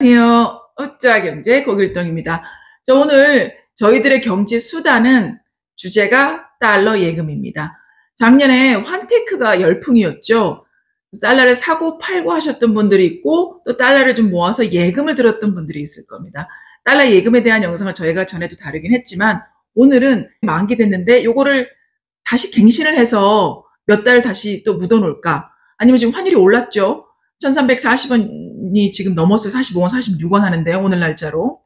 안녕하세요. 어짜경제 고길동입니다. 오늘 저희들의 경제 수단은 주제가 달러 예금입니다. 작년에 환테크가 열풍이었죠. 달러를 사고 팔고 하셨던 분들이 있고 또 달러를 좀 모아서 예금을 들었던 분들이 있을 겁니다. 달러 예금에 대한 영상을 저희가 전에도 다루긴 했지만 오늘은 만기됐는데 요거를 다시 갱신을 해서 몇 달 다시 또 묻어놓을까? 아니면 지금 환율이 올랐죠? 1340원이 지금 넘었어요. 45원, 46원 하는데요. 오늘 날짜로.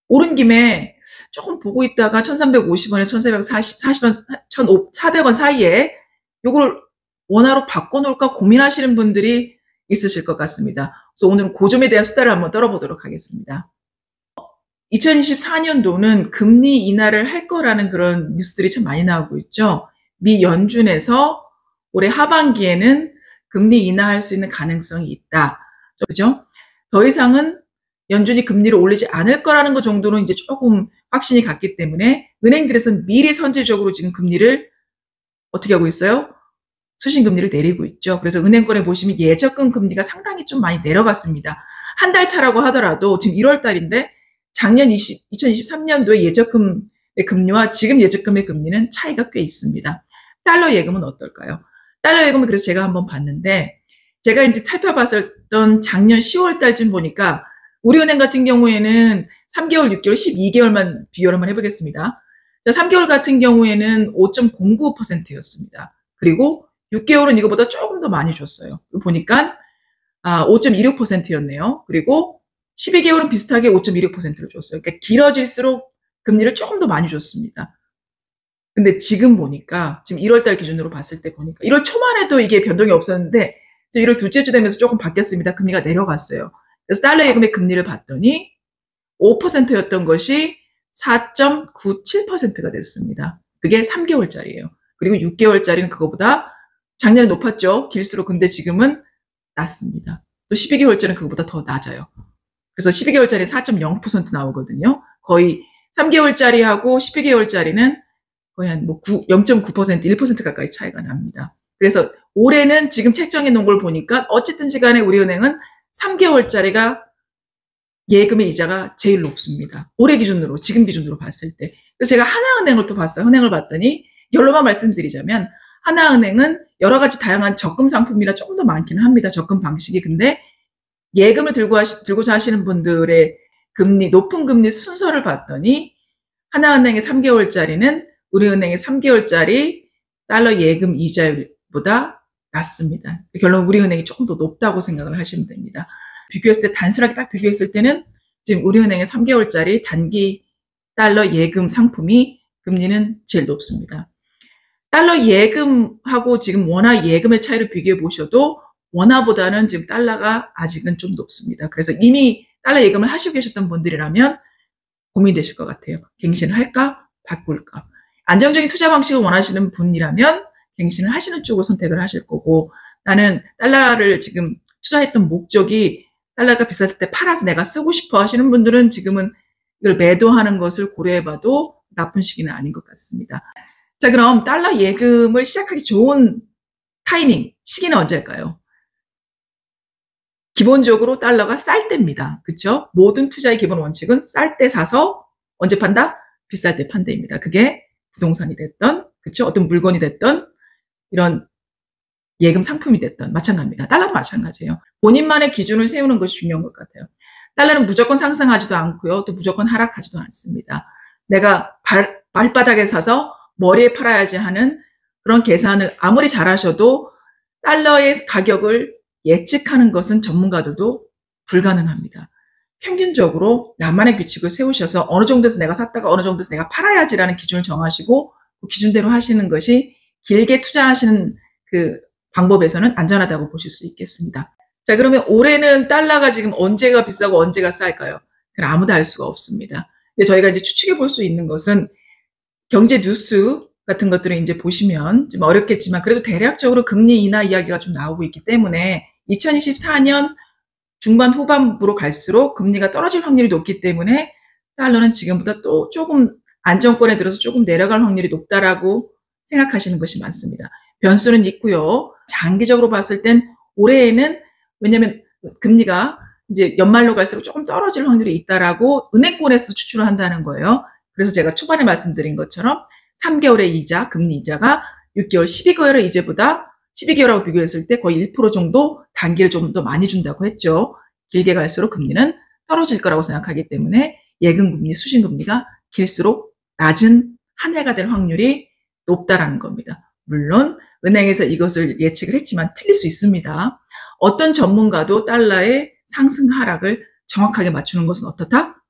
오른 김에 조금 보고 있다가 1350원에서 1440원, 1400원 사이에 요걸 원화로 바꿔놓을까 고민하시는 분들이 있으실 것 같습니다. 그래서 오늘은 그 점에 대한 수다를 한번 떨어보도록 하겠습니다. 2024년도는 금리 인하를 할 거라는 그런 뉴스들이 참 많이 나오고 있죠. 미 연준에서 올해 하반기에는 금리 인하할 수 있는 가능성이 있다. 그죠? 더 이상은 연준이 금리를 올리지 않을 거라는 것 정도는 이제 조금 확신이 갔기 때문에 은행들에서는 미리 선제적으로 지금 금리를 어떻게 하고 있어요? 수신금리를 내리고 있죠. 그래서 은행권에 보시면 예적금 금리가 상당히 좀 많이 내려갔습니다. 한 달 차라고 하더라도 지금 1월 달인데 작년 2023년도의 예적금의 금리와 지금 예적금의 금리는 차이가 꽤 있습니다. 달러 예금은 어떨까요? 달러 예금은 그래서 제가 한번 봤는데 제가 이제 살펴봤었던 작년 10월 달쯤 보니까 우리은행 같은 경우에는 3개월, 6개월, 12개월만 비교를 한번 해보겠습니다. 자, 3개월 같은 경우에는 5.09%였습니다. 그리고 6개월은 이거보다 조금 더 많이 줬어요. 보니까 5.16%였네요. 그리고 12개월은 비슷하게 5.16%를 줬어요. 그러니까 길어질수록 금리를 조금 더 많이 줬습니다. 근데 지금 보니까 지금 1월 달 기준으로 봤을 때 보니까 1월 초만 해도 이게 변동이 없었는데 1월 둘째 주 되면서 조금 바뀌었습니다. 금리가 내려갔어요. 그래서 달러 예금의 금리를 봤더니 5%였던 것이 4.97%가 됐습니다. 그게 3개월짜리예요. 그리고 6개월짜리는 그거보다 작년에 높았죠. 길수록. 근데 지금은 낮습니다. 또 12개월짜리는 그거보다 더 낮아요. 그래서 12개월짜리 4.0% 나오거든요. 거의 3개월짜리하고 12개월짜리는 거의 한 0.9%, 1% 가까이 차이가 납니다. 그래서 올해는 지금 책정해 놓은 걸 보니까 어쨌든지 간에 우리은행은 3개월짜리가 예금의 이자가 제일 높습니다. 올해 기준으로, 지금 기준으로 봤을 때. 그래서 제가 하나은행을 또 봤어요. 은행을 봤더니 결론만 말씀드리자면 하나은행은 여러 가지 다양한 적금 상품이라 조금 더 많기는 합니다. 적금 방식이. 근데 예금을 들고자 하시는 분들의 금리, 높은 금리 순서를 봤더니 하나은행의 3개월짜리는 우리은행의 3개월짜리 달러 예금 이자율보다 낮습니다. 결론 우리은행이 조금 더 높다고 생각을 하시면 됩니다. 비교했을 때 단순하게 딱 비교했을 때는 지금 우리은행의 3개월짜리 단기 달러 예금 상품이 금리는 제일 높습니다. 달러 예금하고 지금 원화 예금의 차이를 비교해 보셔도 원화보다는 지금 달러가 아직은 좀 높습니다. 그래서 이미 달러 예금을 하시고 계셨던 분들이라면 고민되실 것 같아요. 갱신을 할까? 바꿀까? 안정적인 투자 방식을 원하시는 분이라면 갱신을 하시는 쪽을 선택을 하실 거고, 나는 달러를 지금 투자했던 목적이 달러가 비쌌을 때 팔아서 내가 쓰고 싶어 하시는 분들은 지금은 이걸 매도하는 것을 고려해봐도 나쁜 시기는 아닌 것 같습니다. 자, 그럼 달러 예금을 시작하기 좋은 타이밍, 시기는 언제일까요? 기본적으로 달러가 쌀 때입니다. 그렇죠? 모든 투자의 기본 원칙은 쌀 때 사서 언제 판다? 비쌀 때 판다입니다. 그게 부동산이 됐던, 그렇죠? 어떤 물건이 됐던, 이런 예금 상품이 됐던 마찬가지입니다. 달러도 마찬가지예요. 본인만의 기준을 세우는 것이 중요한 것 같아요. 달러는 무조건 상승하지도 않고요. 또 무조건 하락하지도 않습니다. 내가 발바닥에 사서 머리에 팔아야지 하는 그런 계산을 아무리 잘하셔도 달러의 가격을 예측하는 것은 전문가들도 불가능합니다. 평균적으로 나만의 규칙을 세우셔서 어느 정도에서 내가 샀다가 어느 정도에서 내가 팔아야지라는 기준을 정하시고 그 기준대로 하시는 것이 길게 투자하시는 그 방법에서는 안전하다고 보실 수 있겠습니다. 자, 그러면 올해는 달러가 지금 언제가 비싸고 언제가 쌀까요? 그건 아무도 알 수가 없습니다. 근데 저희가 이제 추측해 볼 수 있는 것은 경제 뉴스 같은 것들을 이제 보시면 좀 어렵겠지만 그래도 대략적으로 금리 인하 이야기가 좀 나오고 있기 때문에 2024년 중반 후반부로 갈수록 금리가 떨어질 확률이 높기 때문에 달러는 지금보다 또 조금 안정권에 들어서 조금 내려갈 확률이 높다라고 생각하시는 것이 맞습니다. 변수는 있고요. 장기적으로 봤을 땐 올해에는 왜냐하면 금리가 이제 연말로 갈수록 조금 떨어질 확률이 있다라고 은행권에서 추출을 한다는 거예요. 그래서 제가 초반에 말씀드린 것처럼 3개월의 이자, 금리 이자가 6개월, 12개월의 이자보다 12개월하고 비교했을 때 거의 1% 정도 단기를 좀 더 많이 준다고 했죠. 길게 갈수록 금리는 떨어질 거라고 생각하기 때문에 예금금리, 수신금리가 길수록 낮은 한 해가 될 확률이 높다라는 겁니다. 물론 은행에서 이것을 예측을 했지만 틀릴 수 있습니다. 어떤 전문가도 달러의 상승 하락을 정확하게 맞추는 것은 어떻다?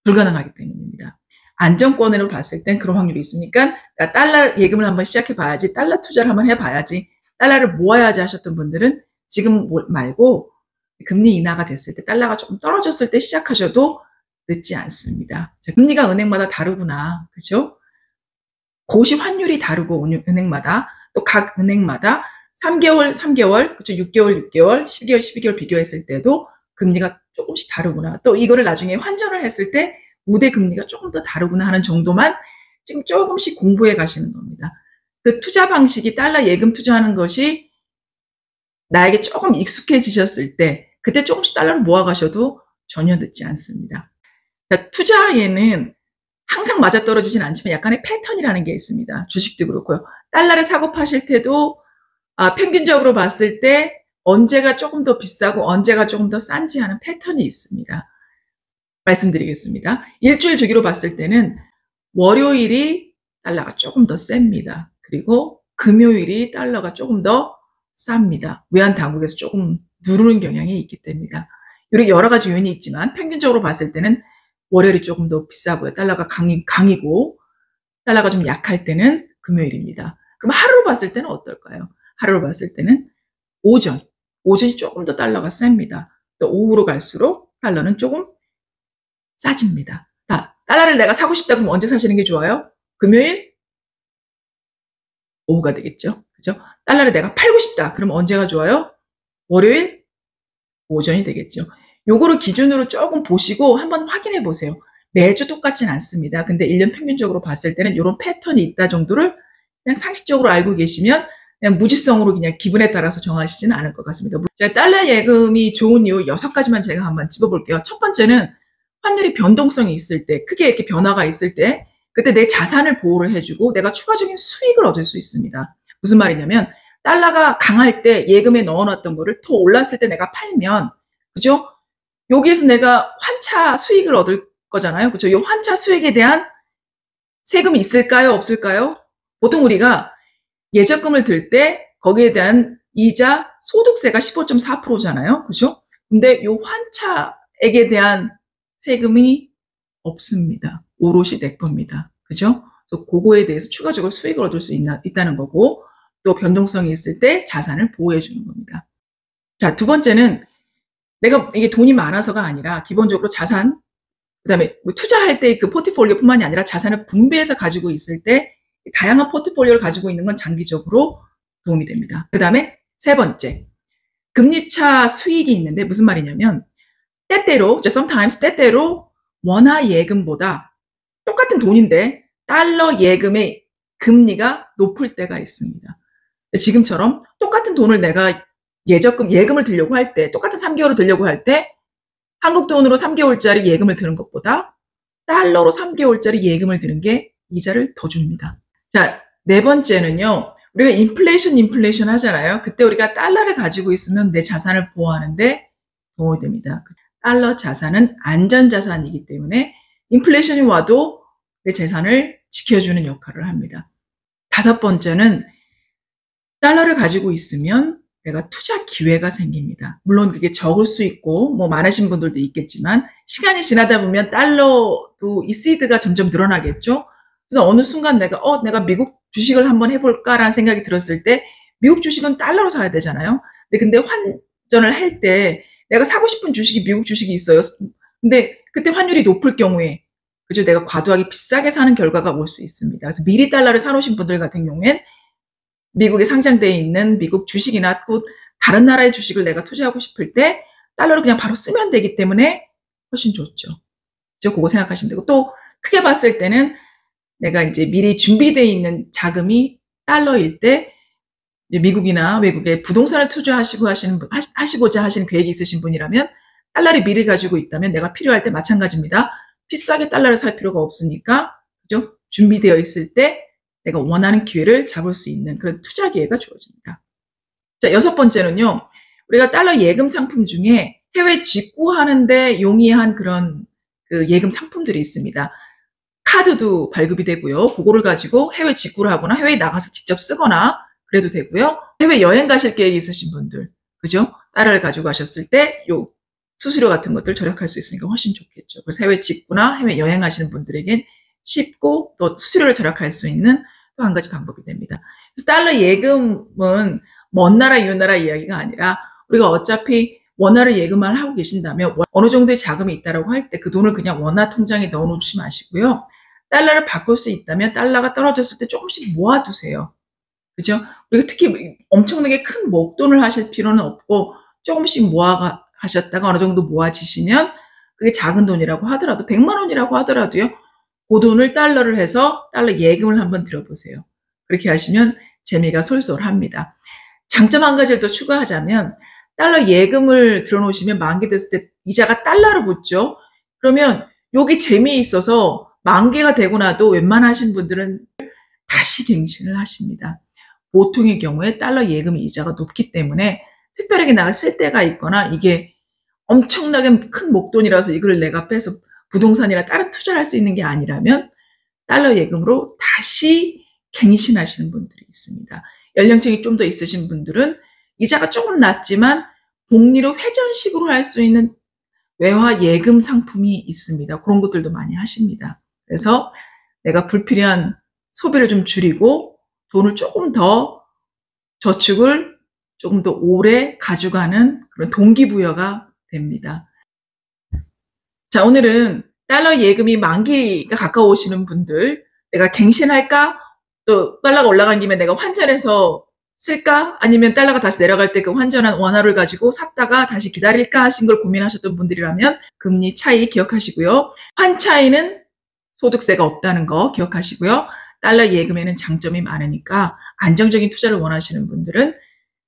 불가능하기 때문입니다. 안정권으로 봤을 땐 그런 확률이 있으니까 달러 예금을 한번 시작해 봐야지, 달러 투자를 한번 해봐야지, 달러를 모아야지 하셨던 분들은 지금 말고 금리 인하가 됐을 때, 달러가 조금 떨어졌을 때 시작하셔도 늦지 않습니다. 자, 금리가 은행마다 다르구나. 그죠? 고시 환율이 다르고 은행마다, 또 각 은행마다 3개월, 3개월, 그렇죠? 6개월, 6개월, 12개월, 12개월 비교했을 때도 금리가 조금씩 다르구나. 또 이거를 나중에 환전을 했을 때 우대 금리가 조금 더 다르구나 하는 정도만 지금 조금씩 공부해 가시는 겁니다. 그 투자 방식이 달러 예금 투자하는 것이 나에게 조금 익숙해지셨을 때 그때 조금씩 달러를 모아 가셔도 전혀 늦지 않습니다. 그러니까 투자에는 항상 맞아떨어지진 않지만 약간의 패턴이라는 게 있습니다. 주식도 그렇고요. 달러를 사고 파실 때도 평균적으로 봤을 때 언제가 조금 더 비싸고 언제가 조금 더 싼지 하는 패턴이 있습니다. 말씀드리겠습니다. 일주일 주기로 봤을 때는 월요일이 달러가 조금 더 셉니다. 그리고 금요일이 달러가 조금 더 쌉니다. 외환당국에서 조금 누르는 경향이 있기 때문이다. 이렇게 여러 가지 요인이 있지만 평균적으로 봤을 때는 월요일이 조금 더 비싸고요. 달러가 강이고 달러가 좀 약할 때는 금요일입니다. 그럼 하루로 봤을 때는 어떨까요? 하루로 봤을 때는 오전이 조금 더 달러가 셉니다. 또 오후로 갈수록 달러는 조금 싸집니다. 달러를 내가 사고 싶다 그러면 언제 사시는 게 좋아요? 금요일? 오후가 되겠죠. 그죠? 달러를 내가 팔고 싶다 그러면 언제가 좋아요? 월요일? 오전이 되겠죠. 요거를 기준으로 조금 보시고 한번 확인해 보세요. 매주 똑같진 않습니다. 근데 1년 평균적으로 봤을 때는 이런 패턴이 있다 정도를 그냥 상식적으로 알고 계시면 그냥 무지성으로 그냥 기분에 따라서 정하시지는 않을 것 같습니다. 제가 달러 예금이 좋은 이유 6가지만 제가 한번 짚어볼게요. 첫 번째는 환율이 변동성이 있을 때, 크게 이렇게 변화가 있을 때 그때 내 자산을 보호를 해주고 내가 추가적인 수익을 얻을 수 있습니다. 무슨 말이냐면 달러가 강할 때 예금에 넣어놨던 거를 더 올랐을 때 내가 팔면, 그죠? 여기에서 내가 환차 수익을 얻을 거잖아요. 그죠? 이 환차 수익에 대한 세금이 있을까요? 없을까요? 보통 우리가 예적금을 들 때 거기에 대한 이자, 소득세가 15.4%잖아요. 그죠? 근데 이 환차액에 대한 세금이 없습니다. 오롯이 내 겁니다. 그죠? 그래서 그거에 대해서 추가적으로 수익을 얻을 수 있다는 거고, 또 변동성이 있을 때 자산을 보호해 주는 겁니다. 자, 두 번째는 내가 이게 돈이 많아서가 아니라 기본적으로 자산, 그다음에 투자할 때 그 포트폴리오뿐만이 아니라 자산을 분배해서 가지고 있을 때 다양한 포트폴리오를 가지고 있는 건 장기적으로 도움이 됩니다. 그다음에 세 번째, 금리차 수익이 있는데 무슨 말이냐면 때때로, sometimes 때때로 원화 예금보다 똑같은 돈인데 달러 예금의 금리가 높을 때가 있습니다. 지금처럼 똑같은 돈을 내가 예금을 들려고 할 때, 똑같은 3개월을 들려고 할 때 한국 돈으로 3개월짜리 예금을 드는 것보다 달러로 3개월짜리 예금을 드는 게 이자를 더 줍니다. 자, 네 번째는요. 우리가 인플레이션 하잖아요. 그때 우리가 달러를 가지고 있으면 내 자산을 보호하는데 도움이 됩니다. 달러 자산은 안전자산이기 때문에 인플레이션이 와도 내 재산을 지켜주는 역할을 합니다. 다섯 번째는 달러를 가지고 있으면 내가 투자 기회가 생깁니다. 물론 그게 적을 수 있고 뭐 많으신 분들도 있겠지만 시간이 지나다 보면 달러도 이 시드가 점점 늘어나겠죠. 그래서 어느 순간 내가 미국 주식을 한번 해볼까라는 생각이 들었을 때 미국 주식은 달러로 사야 되잖아요. 근데 환전을 할 때 내가 사고 싶은 주식이 미국 주식이 있어요. 근데 그때 환율이 높을 경우에 그죠? 내가 과도하게 비싸게 사는 결과가 올 수 있습니다. 그래서 미리 달러를 사놓으신 분들 같은 경우엔 미국에 상장되어 있는 미국 주식이나 또 다른 나라의 주식을 내가 투자하고 싶을 때 달러를 그냥 바로 쓰면 되기 때문에 훨씬 좋죠. 그거 생각하시면 되고, 또 크게 봤을 때는 내가 이제 미리 준비되어 있는 자금이 달러일 때 미국이나 외국에 부동산을 투자하시고자 하시는 계획이 있으신 분이라면 달러를 미리 가지고 있다면 내가 필요할 때 마찬가지입니다. 비싸게 달러를 살 필요가 없으니까, 그죠? 준비되어 있을 때 내가 원하는 기회를 잡을 수 있는 그런 투자 기회가 주어집니다. 자, 6번째는요. 우리가 달러 예금 상품 중에 해외 직구하는데 용이한 그런 그 예금 상품들이 있습니다. 카드도 발급이 되고요. 그거를 가지고 해외 직구를 하거나 해외에 나가서 직접 쓰거나 그래도 되고요. 해외 여행 가실 계획이 있으신 분들, 그죠? 달러를 가지고 가셨을 때 요 수수료 같은 것들 절약할 수 있으니까 훨씬 좋겠죠. 그래서 해외 직구나 해외 여행하시는 분들에겐 쉽고 또 수수료를 절약할 수 있는 또 한 가지 방법이 됩니다. 그래서 달러 예금은 먼 나라, 이웃 나라 이야기가 아니라 우리가 어차피 원화를 예금을 하고 계신다면 어느 정도의 자금이 있다라고 할 때 그 돈을 그냥 원화 통장에 넣어놓지 마시고요. 달러를 바꿀 수 있다면 달러가 떨어졌을 때 조금씩 모아두세요. 그죠? 그리고 특히 엄청나게 큰 목돈을 하실 필요는 없고 조금씩 모아 가셨다가 어느 정도 모아지시면 그게 작은 돈이라고 하더라도 100만 원이라고 하더라도요. 그 돈을 달러를 해서 달러 예금을 한번 들어보세요. 그렇게 하시면 재미가 솔솔합니다. 장점 한 가지를 더 추가하자면 달러 예금을 들어놓으시면 만기 됐을 때 이자가 달러로 붙죠. 그러면 여기 재미있어서 만기가 되고 나도 웬만하신 분들은 다시 갱신을 하십니다. 보통의 경우에 달러 예금 이자가 높기 때문에 특별하게 내가 쓸 때가 있거나 이게 엄청나게 큰 목돈이라서 이걸 내가 빼서 부동산이나 다른 투자를 할 수 있는 게 아니라면 달러 예금으로 다시 갱신하시는 분들이 있습니다. 연령층이 좀 더 있으신 분들은 이자가 조금 낮지만 복리로 회전식으로 할 수 있는 외화 예금 상품이 있습니다. 그런 것들도 많이 하십니다. 그래서 내가 불필요한 소비를 좀 줄이고 돈을 조금 더 저축을 조금 더 오래 가져가는 그런 동기부여가 됩니다. 자, 오늘은 달러 예금이 만기가 가까우시는 분들, 내가 갱신할까? 또 달러가 올라간 김에 내가 환전해서 쓸까? 아니면 달러가 다시 내려갈 때 그 환전한 원화를 가지고 샀다가 다시 기다릴까 하신 걸 고민하셨던 분들이라면 금리 차이 기억하시고요. 환 차이는 소득세가 없다는 거 기억하시고요. 달러 예금에는 장점이 많으니까 안정적인 투자를 원하시는 분들은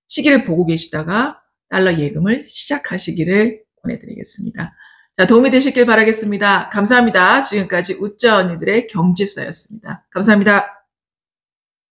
시기를 보고 계시다가 달러 예금을 시작하시기를 권해드리겠습니다. 자, 도움이 되셨길 바라겠습니다. 감사합니다. 지금까지 웃자 언니들의 경제수다였습니다. 감사합니다.